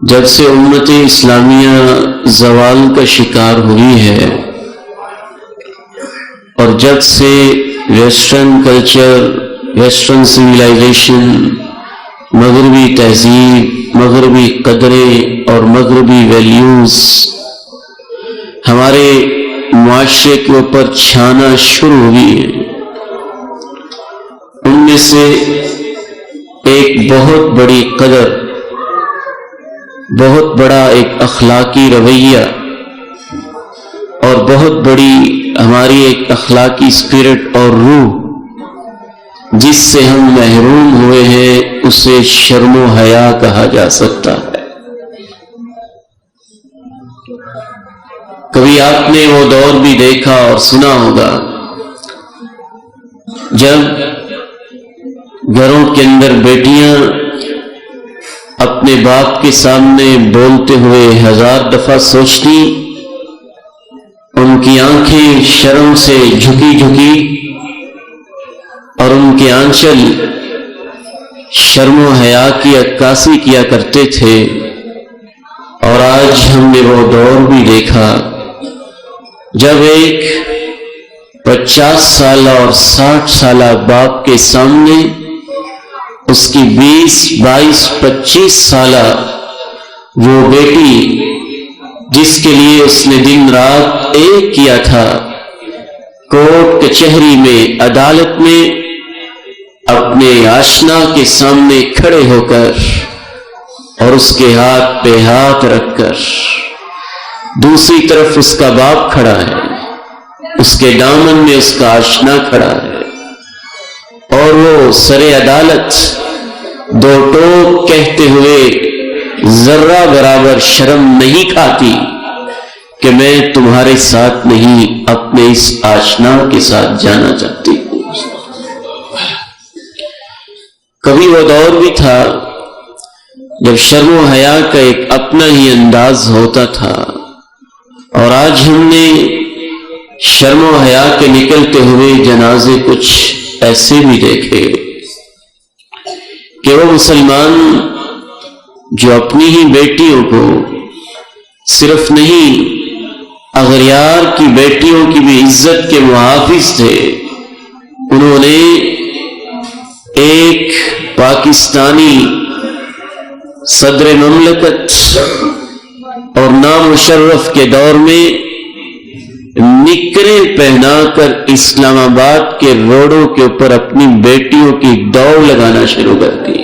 جب سے امت اسلامیہ زوال کا شکار ہوئی ہے اور جب سے ویسٹرن کلچر، ویسٹرن سویلائزیشن، مغربی تہذیب، مغربی قدریں اور مغربی ویلیوز ہمارے معاشرے کے اوپر چھانا شروع ہوئی ہیں، ان میں سے ایک بہت بڑی قدر، بہت بڑا ایک اخلاقی رویہ اور بہت بڑی ہماری ایک اخلاقی اسپرٹ اور روح جس سے ہم محروم ہوئے ہیں، اسے شرم و حیا کہا جا سکتا ہے۔ کبھی آپ نے وہ دور بھی دیکھا اور سنا ہوگا جب گھروں کے اندر بیٹیاں اپنے باپ کے سامنے بولتے ہوئے 1000 دفعہ سوچتی، ان کی آنکھیں شرم سے جھکی جھکی اور ان کے آنچل شرم و حیا کی عکاسی کیا کرتے تھے۔ اور آج ہم نے وہ دور بھی دیکھا جب ایک 50 سالہ اور 60 سالہ باپ کے سامنے اس کی 20، 22، 25 سالہ وہ بیٹی جس کے لیے اس نے دن رات ایک کیا تھا، کورٹ کچہری میں، عدالت میں اپنے آشنا کے سامنے کھڑے ہو کر اور اس کے ہاتھ پہ ہاتھ رکھ کر، دوسری طرف اس کا باپ کھڑا ہے، اس کے دامن میں اس کا آشنا کھڑا ہے اور وہ سر عدالت دو ٹوک کہتے ہوئے ذرہ برابر شرم نہیں کھاتی کہ میں تمہارے ساتھ نہیں، اپنے اس آشنا کے ساتھ جانا چاہتی ہوں۔ کبھی وہ دور بھی تھا جب شرم و حیا کا ایک اپنا ہی انداز ہوتا تھا، اور آج ہم نے شرم و حیا کے نکلتے ہوئے جنازے کچھ ایسے بھی دیکھے کہ وہ مسلمان جو اپنی ہی بیٹیوں کو صرف نہیں، اغیار کی بیٹیوں کی بھی عزت کے محافظ تھے، انہوں نے ایک پاکستانی صدر مملکت اور نامشرف کے دور میں نکریں پہنا کر اسلام آباد کے روڈوں کے اوپر اپنی بیٹیوں کی دوڑ لگانا شروع کر دی۔